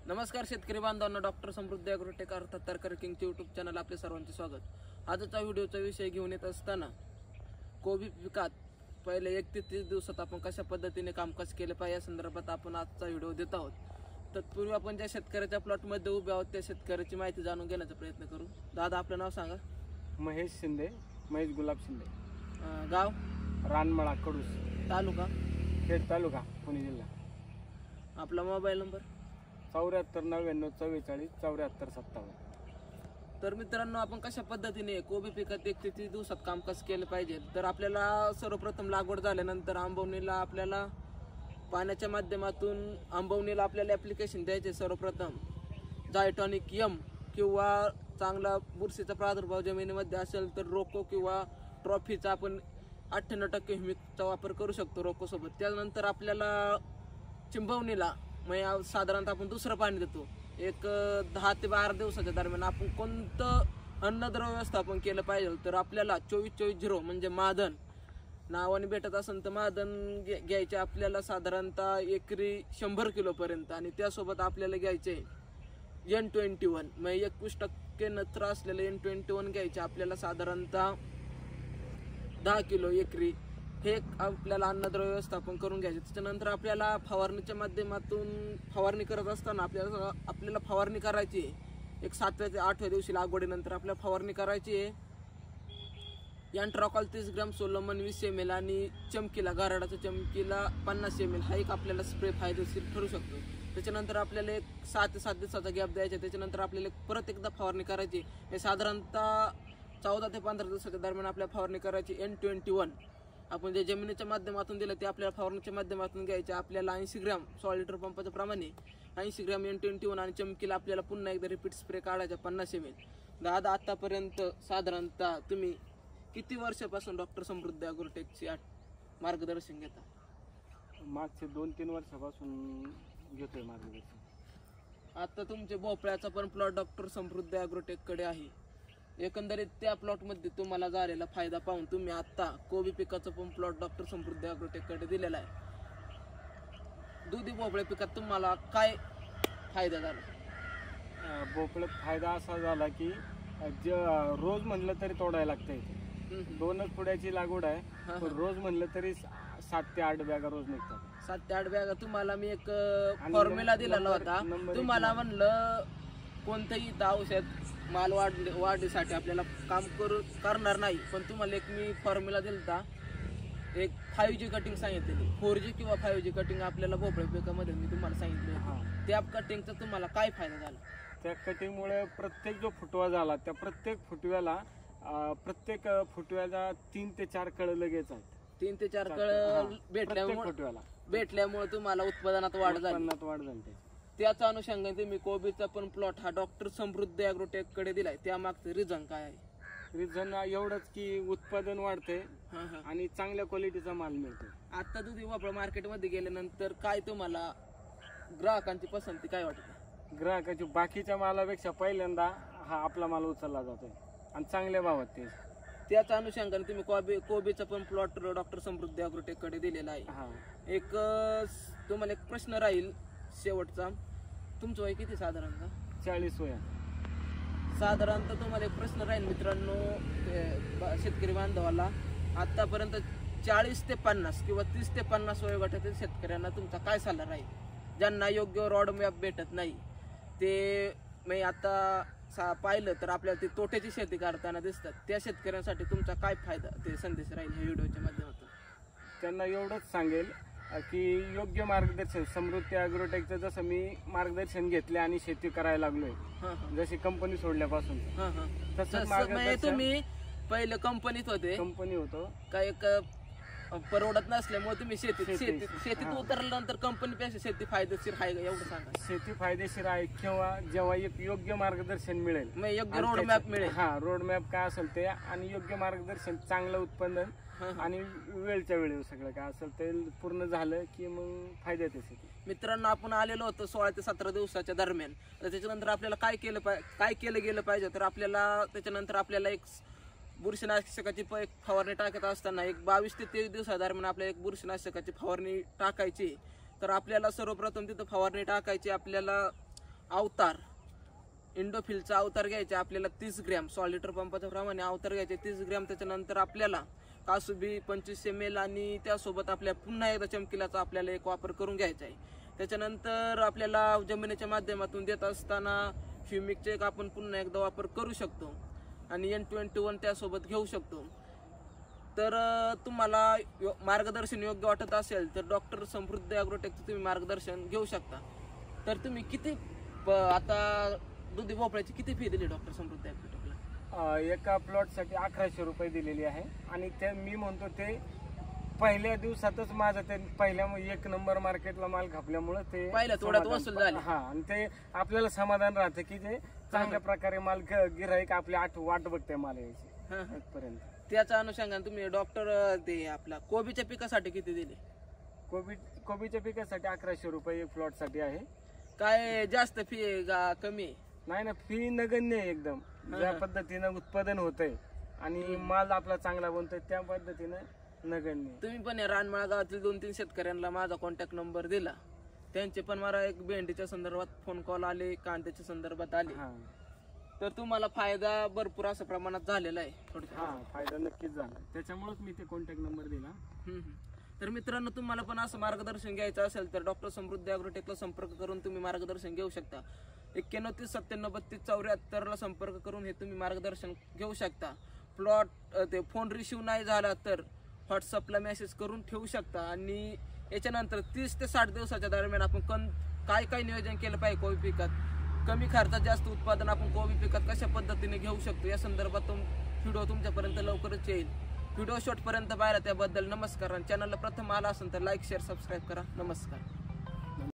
नमस्कार शेतकरी बांधवांना, डॉक्टर समृद्धी ॲग्रोटेक अर्थात तरकारी किंगचे यूट्यूब चॅनल आपले सर्वांचे स्वागत। आजचा व्हिडिओचा विषय घेऊन येत असताना कोबी पिकात पहिले 1 ते 30 दिवसात आपण कशा पद्धतीने कामकाज केले पाहिजे या संदर्भात आपण आजचा व्हिडिओ देत आहोत। तत्पूर्वी आपण ज्या शेतकऱ्याच्या प्लॉटमध्ये उभे आहोत त्या शेतकऱ्याची माहिती जाणून घेण्याचा प्रयत्न करू। दादा, आपलं नाव सांगा। महेश शिंदे, महेश गुलाब शिंदे। गाव? रानमळा, कडूस तालुका? खेड तालुका, पुणे जिल्हा। आपला मोबाईल नंबर? 74 99 44 74 57। तर मित्रांनो, आपण कशा पद्धतीने कोबी पिकात 1 ते 30 दिवसात कामकाज केलं पाहिजे, तर आपल्याला सर्वप्रथम लागवड झाल्यानंतर आंबवणीला आपल्याला पाण्याच्या माध्यमातून आंबवणीला आपल्याला ॲप्लिकेशन द्यायचे। सर्वप्रथम जायटॉनिक एम किंवा चांगला बुरशीचा प्रादुर्भाव जमिनीमध्ये असेल तर रोको किंवा ट्रॉफीचा आपण 98% ह्युमिकचा वापर करू शकतो रोकोसोबत। त्यानंतर आपल्याला चिंबवणीला साधारणतः आपण दुसरं पाणी देतो। एक 10 ते 12 दिवसाच्या दरम्यान आपण कोणतं अन्नद्रव्य व्यवस्थापन केलं पाहिजे, तर आपल्याला 24-24-0 म्हणजे मादन नावाने भेटत असेल तर मादन घ्यायचे आपल्याला साधारणतः एकरी 100 किलोपर्यंत, आणि त्यासोबत आपल्याला घ्यायचे N21 म्हणजे 21% नत्र असलेले N21 घ्यायचे आपल्याला साधारणतः 10 किलो एकरी। हे आपल्याला अन्नद्रव्य व्यवस्थापन करून घ्यायचे। त्याच्यानंतर आपल्याला फवारणीच्या माध्यमातून फवारणी करत असताना आपल्याला फवारणी करायची आहे। एक 7व्या ते 8व्या दिवशी लागवडीनंतर आपल्याला फवारणी करायची आहे। एंट्राकॉल 30 ग्रॅम, सोलोमन 20 ml आणि चमकीला गारडाच्या चमकीला 50 ml हा एक आपल्याला स्प्रे फायदेशीर ठरू शकतो। त्याच्यानंतर आपल्याला एक 6 ते 7 दिवसाचा गॅप द्यायचा। त्याच्यानंतर आपल्याला परत एकदा फवारणी करायची। हे साधारणतः 14 ते 15 दिवसाच्या दरम्यान आपल्याला फवारणी करायची। N21 आपण जे जमिनीच्या माध्यमातून दिलं ते आपल्याला फवारणीच्या माध्यमातून घ्यायचे। आपल्याला 80 ग्रॅम 100 लिटर पंपाच्या प्रमाणे 80 ग्रॅम N21 आणि चमकीला आपल्याला पुन्हा एकदा रिपीट स्प्रे काढायचा 50 ml। दादा, आतापर्यंत साधारणतः तुम्ही किती वर्षापासून डॉक्टर समृद्धी ॲग्रोटेकचे मार्गदर्शन घेता? मागचे 2-3 वर्षापासून घेतोय मार्गदर्शन। आता तुमचे भोपळ्याचा पण प्लॉट डॉक्टर समृद्धी ॲग्रोटेककडे आहे। एकंदरीत त्या प्लॉटमध्ये तुम्हाला झालेला फायदा पाहून तुम्ही आता कोबी पिकाचा पण प्लॉट डॉक्टर समृद्धी ॲग्रोटेककडे दिलेला आहे। दुधी भोपळे पिकात तुम्हाला काय फायदा झाला? भोपळ्यात फायदा असा झाला की रोज म्हणलं तरी तोडायला लागतंय। 2च पुड्याची लागवड आहे, रोज म्हणलं तरी 7 ते 8 बॅगा रोज निघतात। 7 ते 8 बॅगा। तुम्हाला मी एक फॉर्म्युला दिलेला होता, तुम्हाला म्हणलं कोणतंही औषध माल वाढीसाठी आपल्याला काम करणार नाही, पण तुम्हाला एक मी फॉर्म्युला दिलता, एक 5G कटिंग सांगितलेली। 4G किंवा 5G कटिंग आपल्याला भोपळे पिकामध्ये मी तुम्हाला सांगितलं। त्या कटिंगचा तुम्हाला काय फायदा झाला? त्या कटिंगमुळे प्रत्येक जो फुटवा झाला त्या प्रत्येक फुटव्याला 3 ते 4 कळ लगेच आहेत। 3 ते 4 कळ भेटल्यामुळे तुम्हाला उत्पादनात वाढ झाली। त्याचा अनुषंगाने तुम्ही कोबीचा पण प्लॉट हा डॉक्टर समृद्धी ॲग्रोटेककडे दिलाय, त्यामागचं रिझन काय आहे? रिझन एवढंच की उत्पादन वाढते आणि चांगल्या क्वालिटीचा माल मिळतो। आता दुधी भोपळा मार्केटमध्ये गेल्यानंतर काय तुम्हाला ग्राहकांची पसंती काय वाटते? ग्राहकाची बाकीच्या मालापेक्षा पहिल्यांदा हा आपला माल उचलला जातोय आणि चांगल्या भावात त्याच अनुषंगाने तुम्ही कोबीचा पण प्लॉट डॉक्टर समृद्धी ॲग्रोटेककडे दिलेला आहे। एक तुम्हाला एक प्रश्न राहील शेवटचा, तुमचं वय किती साधारणतः? 40 वय। साधारणतः तुम्हाला एक प्रश्न राहील मित्रांनो, शेतकरी बांधवाला, आतापर्यंत 40 ते 50 किंवा 30 ते 50 वयोगटातील शेतकऱ्यांना तुमचा काय सल्ला राहील, ज्यांना योग्य रोड मॅप भेटत नाही? ते मी आता पाहिलं तर आपल्याला ते तोट्याची शेती करताना दिसतात, त्या शेतकऱ्यांसाठी तुमचा काय फायदा ते संदेश राहील ह्या व्हिडिओच्या माध्यमातून? त्यांना एवढंच सांगेल की योग्य मार्गदर्शन समृद्धी ॲग्रोटेकचं जसं मी मार्गदर्शन घेतले आणि शेती करायला लागलोय, जशी कंपनी सोडल्यापासून तसंच तुम्ही पहिले कंपनीत होतो काय परवडत नसल्यामुळे तुम्ही शेतीत उतरल्यानंतर कंपनीपेक्षा शेती फायदेशीर आहे का एवढं सांगा? शेती फायदेशीर आहे किंवा जेव्हा एक योग्य मार्गदर्शन मिळेल, योग्य रोड मॅप मिळेल। रोड मॅप काय असेल ते आणि योग्य मार्गदर्शन, चांगलं उत्पादन आणि वेळच्या वेळेवर सगळं काय असेल ते पूर्ण झालं की मग फायद्यात आहे शेती। मित्रांनो, आपण आलेलो होतो 16 ते 17 दिवसाच्या दरम्यान। तर त्याच्यानंतर आपल्याला काय केलं गेलं पाहिजे, तर आपल्याला त्याच्यानंतर आपल्याला एक बुरशीनाशकाची फवारणी टाकत असताना एक 22 ते 23 दिवसादरम्यान आपल्याला एक बुरशीनाशकाची फवारणी टाकायची। तर आपल्याला सर्वप्रथम तिथं फवारणी टाकायची, आपल्याला अवतार इंडोफिलचा अवतार घ्यायचा आपल्याला 30 ग्रॅम, 100 लिटर पंपाच्या प्रमाणे अवतार घ्यायचे 30 ग्रॅम. त्याच्यानंतर आपल्याला कासुबी 25 ml आणि त्यासोबत आपल्या पुन्हा एकदा चमकीलाचा आपल्याला एक वापर करून घ्यायचा आहे. त्याच्यानंतर आपल्याला जमिनीच्या माध्यमातून देत असताना फ्युमिकचे एक आपण पुन्हा एकदा वापर करू शकतो आणि N21 त्यासोबत घेऊ शकतो. तर तुम्हाला मार्गदर्शन योग्य वाटत असेल तर डॉक्टर समृद्धी ॲग्रोटेकचं तुम्ही मार्गदर्शन घेऊ शकता. तर तुम्ही किती आता दुधी भोपळ्याची किती फी दिली डॉक्टर समृद्धी ॲग्रोटेकला? एका प्लॉटसाठी 1100 रुपये दिलेली आहे आणि ते मी म्हणतो ते पहिल्या दिवसातच माझं ते पहिल्या 1 नंबर मार्केटला माल खपल्यामुळे ते पहिल्या तोड्यात वसूल झाले. हा, आणि ते आपल्याला समाधान राहतं की ते चांगल्या प्रकारे माल गिराईक आपली वाट बघते माल यायची इथपर्यंत. त्याच्या अनुषंगाने तुम्ही डॉक्टर ते आपल्या कोबीच्या पिकासाठी किती दिले? कोबीच्या पिकासाठी 1100 रुपये प्लॉटसाठी आहे. काय जास्त फी आहे का कमी आहे? नाही ना, फी नगण्य आहे एकदम. ज्या पद्धतीनं उत्पादन होतंय आणि माल आपला चांगला बनतोय त्या पद्धतीनं नगण्य. तुम्ही पण या रानमाळ गावातील 2-3 शेतकऱ्यांना माझा कॉन्टॅक्ट नंबर दिला, त्यांचे पण मला एक भेंडीच्या संदर्भात फोन कॉल आले, कांद्याच्या संदर्भात आले. तर तुम्हाला फायदा भरपूर असं प्रमाणात झालेला आहे. फायदा नक्कीच झाला, त्याच्यामुळेच मी ते कॉन्टॅक्ट नंबर दिला. तर मित्रांनो, तुम्हाला पण असं मार्गदर्शन घ्यायचं असेल तर डॉक्टर समृद्धी ॲग्रोटेकला संपर्क करून तुम्ही मार्गदर्शन घेऊ शकता. 91 97 32 74 ला संपर्क करून हे तुम्ही मार्गदर्शन घेऊ शकता. प्लॉट ते फोन रिसिव्ह नाही झाला तर व्हॉट्सअपला मेसेज करून ठेवू शकता. आणि याच्यानंतर 30 ते 60 दिवसाच्या दरम्यान आपण काय नियोजन केलं पाहिजे कोबी पिकात, कमी खर्चात जास्त उत्पादन आपण कोबी पिकात कशा पद्धतीने घेऊ शकतो या संदर्भात व्हिडिओ तुमच्यापर्यंत लवकरच येईल. व्हिडिओ शेवटपर्यंत पाहिला त्याबद्दल नमस्कार. आणि चॅनलला प्रथम आला असेल तर लाईक शेअर सबस्क्राईब करा. नमस्कार.